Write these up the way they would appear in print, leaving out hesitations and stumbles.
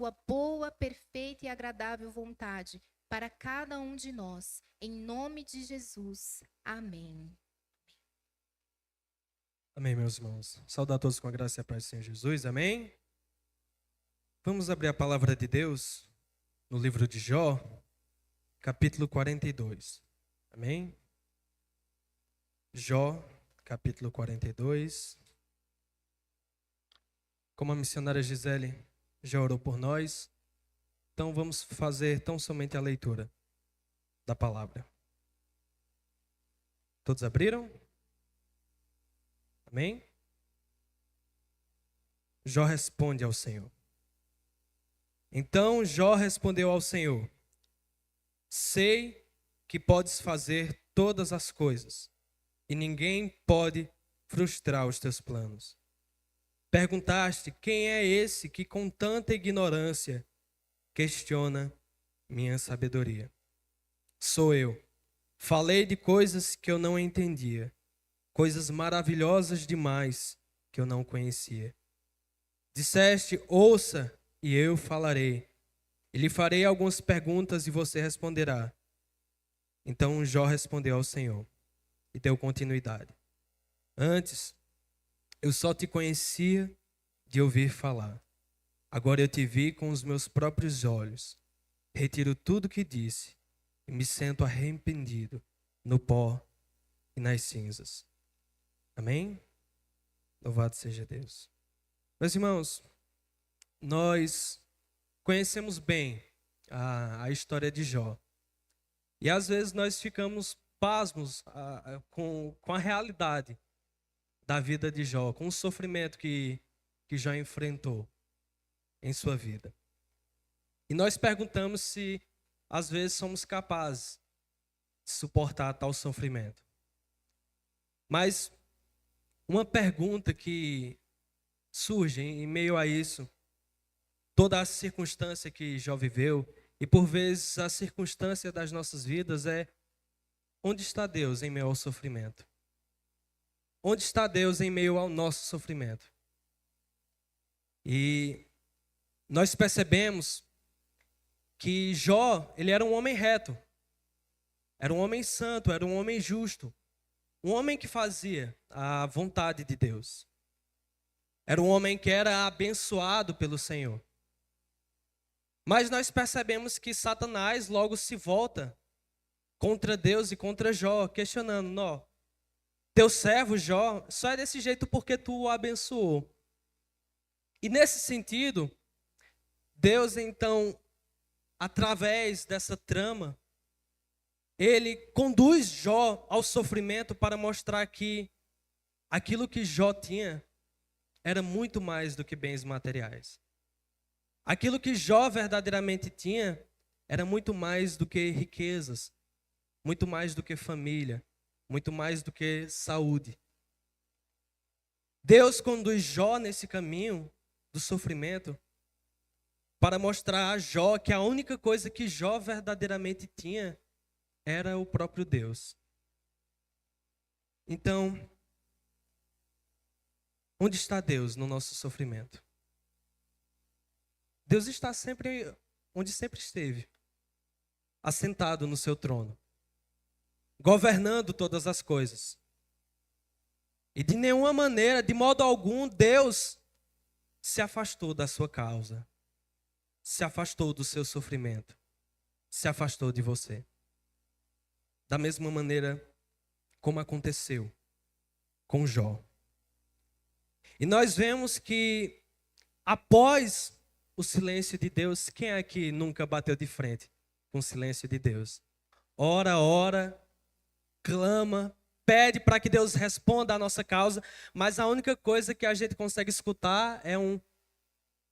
sua boa, perfeita e agradável vontade para cada um de nós. Em nome de Jesus. Amém. Amém, meus irmãos. Saudar a todos com a graça e a paz do Senhor Jesus. Amém? Vamos abrir a palavra de Deus no livro de Jó, capítulo 42. Amém? Jó, capítulo 42. Como a missionária Gisele já orou por nós, então vamos fazer tão somente a leitura da palavra. Todos abriram? Amém? Jó responde ao Senhor. Então Jó respondeu ao Senhor: sei que podes fazer todas as coisas, e ninguém pode frustrar os teus planos. Perguntaste: quem é esse que com tanta ignorância questiona minha sabedoria? Sou eu. Falei de coisas que eu não entendia, coisas maravilhosas demais que eu não conhecia. Disseste: ouça, e eu falarei. E lhe farei algumas perguntas e você responderá. Então Jó respondeu ao Senhor e deu continuidade. Antes, eu só te conhecia de ouvir falar. Agora eu te vi com os meus próprios olhos. Retiro tudo que disse e me sinto arrependido no pó e nas cinzas. Amém? Louvado seja Deus. Meus irmãos, nós conhecemos bem a história de Jó. E às vezes nós ficamos pasmos com a realidade da vida de Jó, com o sofrimento que Jó enfrentou em sua vida. E nós perguntamos se às vezes somos capazes de suportar tal sofrimento. Mas uma pergunta que surge em meio a isso, toda a circunstância que Jó viveu, e por vezes a circunstância das nossas vidas é: onde está Deus em meio ao sofrimento? Onde está Deus em meio ao nosso sofrimento? E nós percebemos que Jó, ele era um homem reto, era um homem santo, era um homem justo, um homem que fazia a vontade de Deus. Era um homem que era abençoado pelo Senhor. Mas nós percebemos que Satanás logo se volta contra Deus e contra Jó, questionando: não, teu servo Jó só é desse jeito porque tu o abençoou. E nesse sentido, Deus então, através dessa trama, ele conduz Jó ao sofrimento para mostrar que aquilo que Jó tinha era muito mais do que bens materiais. Aquilo que Jó verdadeiramente tinha era muito mais do que riquezas, muito mais do que família, muito mais do que saúde. Deus conduz Jó nesse caminho do sofrimento para mostrar a Jó que a única coisa que Jó verdadeiramente tinha era o próprio Deus. Então, onde está Deus no nosso sofrimento? Deus está sempre onde sempre esteve, assentado no seu trono, governando todas as coisas. E de nenhuma maneira, de modo algum, Deus se afastou da sua causa, se afastou do seu sofrimento, se afastou de você. Da mesma maneira como aconteceu com Jó. E nós vemos que após o silêncio de Deus, quem aqui nunca bateu de frente com o silêncio de Deus? Ora, clama, pede para que Deus responda à nossa causa, mas a única coisa que a gente consegue escutar é um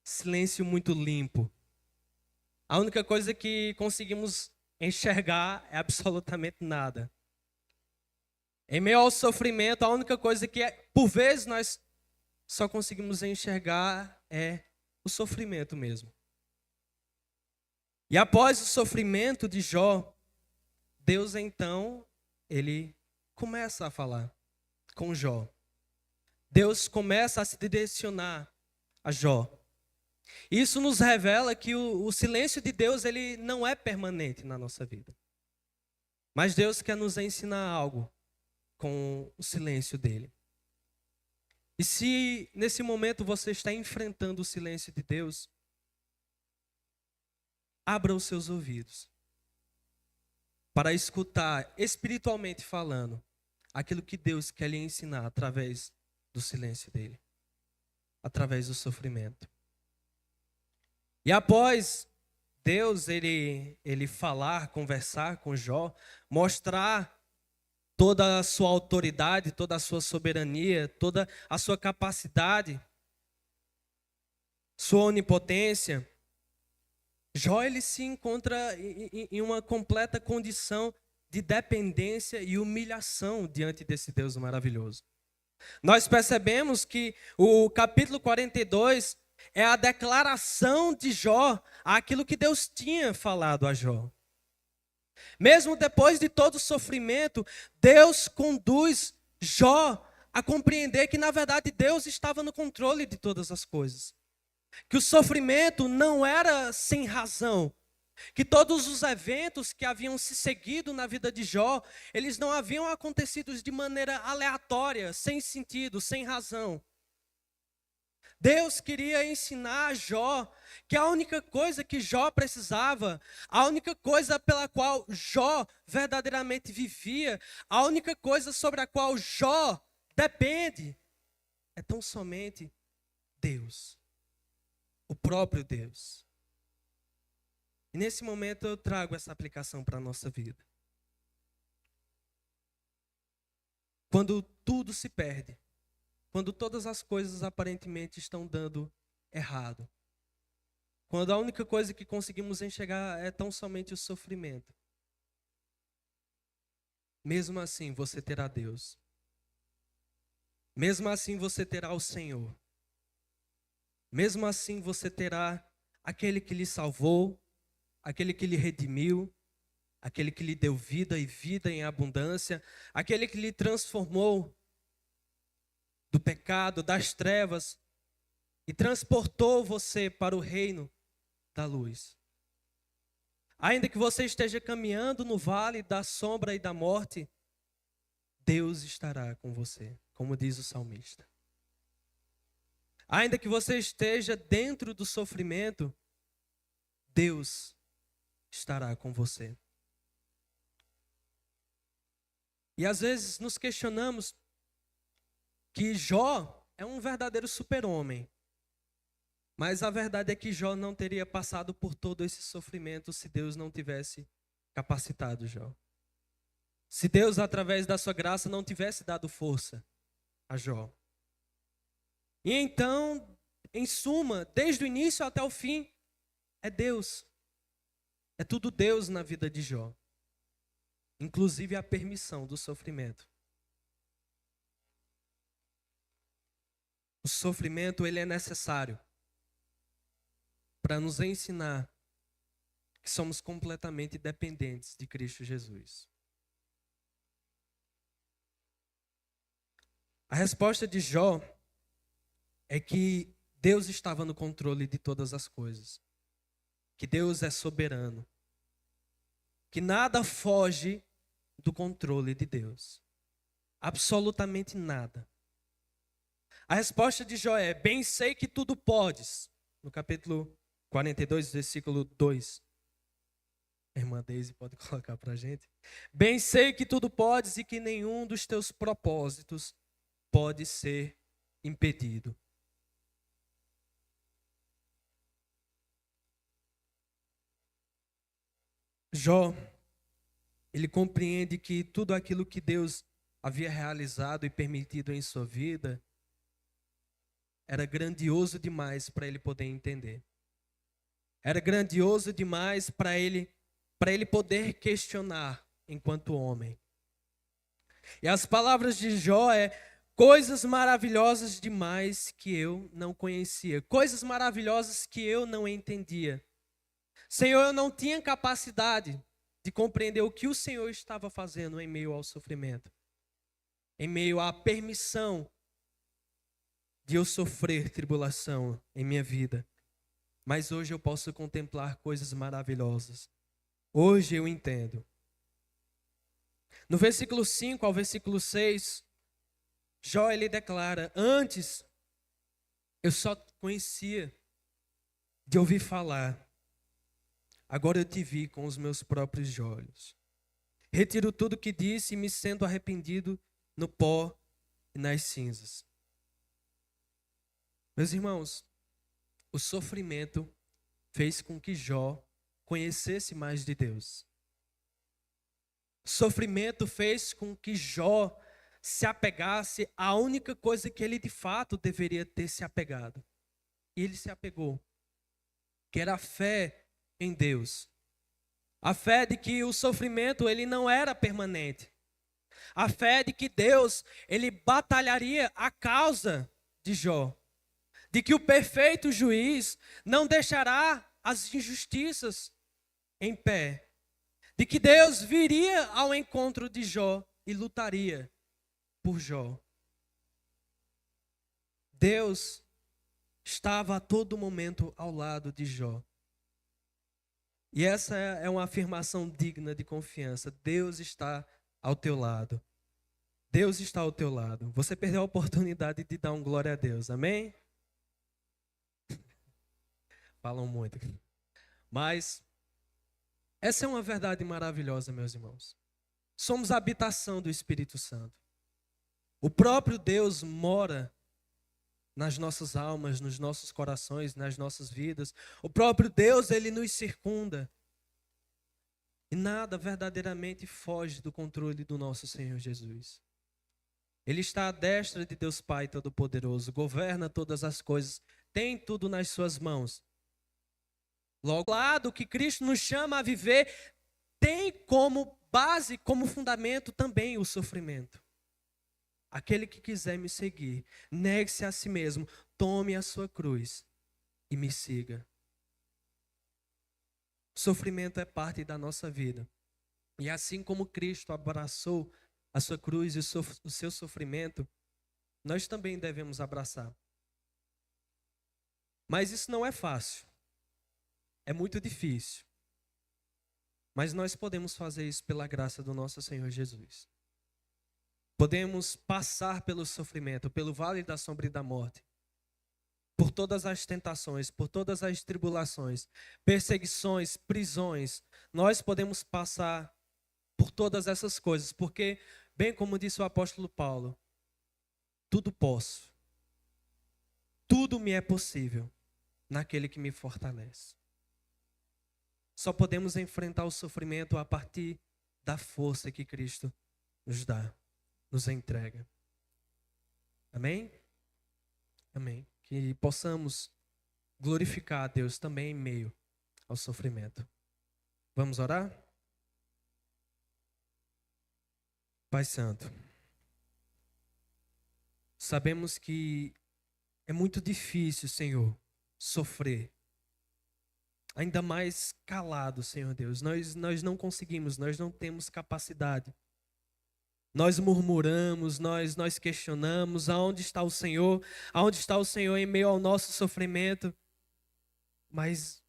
silêncio muito limpo. A única coisa que conseguimos enxergar é absolutamente nada. Em meio ao sofrimento, a única coisa que, por vezes, nós só conseguimos enxergar é o sofrimento mesmo. E após o sofrimento de Jó, Deus então, ele começa a falar com Jó. Deus começa a se direcionar a Jó. Isso nos revela que o silêncio de Deus ele não é permanente na nossa vida. Mas Deus quer nos ensinar algo com o silêncio dele. E se nesse momento você está enfrentando o silêncio de Deus, abra os seus ouvidos para escutar, espiritualmente falando, aquilo que Deus quer lhe ensinar através do silêncio dele, através do sofrimento. E após Deus ele falar, conversar com Jó, mostrar toda a sua autoridade, toda a sua soberania, toda a sua capacidade, sua onipotência, Jó ele se encontra em uma completa condição de dependência e humilhação diante desse Deus maravilhoso. Nós percebemos que o capítulo 42 é a declaração de Jó àquilo que Deus tinha falado a Jó. Mesmo depois de todo o sofrimento, Deus conduz Jó a compreender que, na verdade, Deus estava no controle de todas as coisas. Que o sofrimento não era sem razão. Que todos os eventos que haviam se seguido na vida de Jó, eles não haviam acontecido de maneira aleatória, sem sentido, sem razão. Deus queria ensinar a Jó que a única coisa que Jó precisava, a única coisa pela qual Jó verdadeiramente vivia, a única coisa sobre a qual Jó depende, é tão somente Deus, o próprio Deus. E nesse momento eu trago essa aplicação para a nossa vida. Quando tudo se perde, quando todas as coisas aparentemente estão dando errado, quando a única coisa que conseguimos enxergar é tão somente o sofrimento, mesmo assim você terá Deus. Mesmo assim você terá o Senhor. Mesmo assim você terá aquele que lhe salvou, aquele que lhe redimiu, aquele que lhe deu vida e vida em abundância, aquele que lhe transformou do pecado, das trevas e transportou você para o reino da luz. Ainda que você esteja caminhando no vale da sombra e da morte, Deus estará com você, como diz o salmista. Ainda que você esteja dentro do sofrimento, Deus estará com você. E às vezes nos questionamos que Jó é um verdadeiro super-homem. Mas a verdade é que Jó não teria passado por todo esse sofrimento se Deus não tivesse capacitado Jó. Se Deus, através da sua graça, não tivesse dado força a Jó. E então, em suma, desde o início até o fim, é Deus. É tudo Deus na vida de Jó. Inclusive a permissão do sofrimento. O sofrimento, ele é necessário para nos ensinar que somos completamente dependentes de Cristo Jesus. A resposta de Jó é que Deus estava no controle de todas as coisas. Que Deus é soberano. Que nada foge do controle de Deus. Absolutamente nada. A resposta de Jó é: bem sei que tudo podes. No capítulo 42, versículo 2. A irmã Deise pode colocar para a gente. Bem sei que tudo podes e que nenhum dos teus propósitos pode ser impedido. Jó, ele compreende que tudo aquilo que Deus havia realizado e permitido em sua vida era grandioso demais para ele poder entender. Era grandioso demais para ele poder questionar enquanto homem. E as palavras de Jó é: coisas maravilhosas demais que eu não conhecia, coisas maravilhosas que eu não entendia. Senhor, eu não tinha capacidade de compreender o que o Senhor estava fazendo em meio ao sofrimento, em meio à permissão de eu sofrer tribulação em minha vida. mas hoje eu posso contemplar coisas maravilhosas. Hoje eu entendo. No versículo 5 ao versículo 6, Jó ele declara: antes eu só conhecia de ouvir falar, agora eu te vi com os meus próprios olhos. Retiro tudo o que disse e me sento arrependido no pó e nas cinzas. Meus irmãos, o sofrimento fez com que Jó conhecesse mais de Deus. O sofrimento fez com que Jó se apegasse à única coisa que ele de fato deveria ter se apegado. E ele se apegou, que era a fé em Deus. A fé de que o sofrimento ele não era permanente. A fé de que Deus ele batalharia a causa de Jó. De que o perfeito juiz não deixará as injustiças em pé. De que Deus viria ao encontro de Jó e lutaria por Jó. Deus estava a todo momento ao lado de Jó. E essa é uma afirmação digna de confiança. Deus está ao teu lado. Deus está ao teu lado. Você perdeu a oportunidade de dar um glória a Deus. Amém? Falam muito. Mas essa é uma verdade maravilhosa, meus irmãos. Somos a habitação do Espírito Santo. O próprio Deus mora nas nossas almas, nos nossos corações, nas nossas vidas. O próprio Deus, ele nos circunda. E nada verdadeiramente foge do controle do nosso Senhor Jesus. Ele está à destra de Deus Pai Todo-Poderoso, governa todas as coisas, tem tudo nas suas mãos. Logo, o lado que Cristo nos chama a viver tem como base, como fundamento também o sofrimento. Aquele que quiser me seguir, negue-se a si mesmo, tome a sua cruz e me siga. O sofrimento é parte da nossa vida. E assim como Cristo abraçou a sua cruz e o seu sofrimento, nós também devemos abraçar. Mas isso não é fácil. É muito difícil. Mas nós podemos fazer isso pela graça do nosso Senhor Jesus. Podemos passar pelo sofrimento, pelo vale da sombra e da morte, por todas as tentações, por todas as tribulações, perseguições, prisões. Nós podemos passar por todas essas coisas, porque, bem como disse o apóstolo Paulo, tudo posso, tudo me é possível naquele que me fortalece. Só podemos enfrentar o sofrimento a partir da força que Cristo nos dá, nos entrega. Amém? Amém. Que possamos glorificar a Deus também em meio ao sofrimento. Vamos orar? Pai Santo, sabemos que é muito difícil, Senhor, sofrer. Ainda mais calado, Senhor Deus. Nós não conseguimos, nós não temos capacidade. Nós murmuramos, nós questionamos, aonde está o Senhor? Aonde está o Senhor em meio ao nosso sofrimento? Mas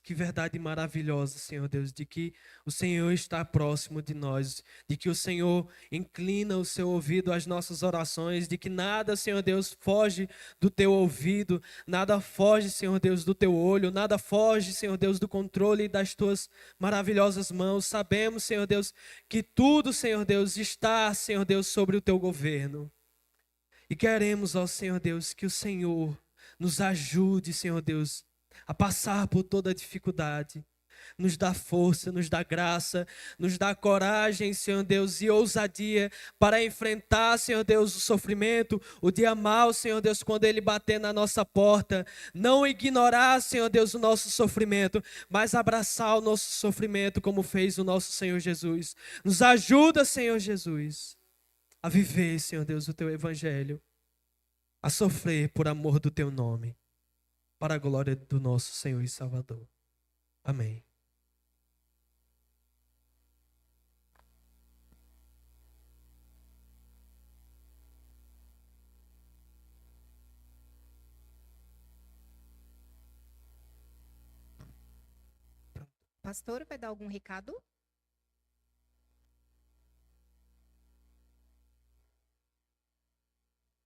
que verdade maravilhosa, Senhor Deus, de que o Senhor está próximo de nós, de que o Senhor inclina o seu ouvido às nossas orações, de que nada, Senhor Deus, foge do teu ouvido, nada foge, Senhor Deus, do teu olho, nada foge, Senhor Deus, do controle das tuas maravilhosas mãos. Sabemos, Senhor Deus, que tudo, Senhor Deus, está, Senhor Deus, sobre o teu governo. E queremos, ó Senhor Deus, que o Senhor nos ajude, Senhor Deus, a passar por toda a dificuldade. Nos dá força, nos dá graça, nos dá coragem, Senhor Deus, e ousadia para enfrentar, Senhor Deus, o sofrimento, o dia mau, Senhor Deus, quando ele bater na nossa porta. Não ignorar, Senhor Deus, o nosso sofrimento, mas abraçar o nosso sofrimento como fez o nosso Senhor Jesus. Nos ajuda, Senhor Jesus, a viver, Senhor Deus, o teu evangelho, a sofrer por amor do teu nome, para a glória do nosso Senhor e Salvador. Amém. Pastor, vai dar algum recado?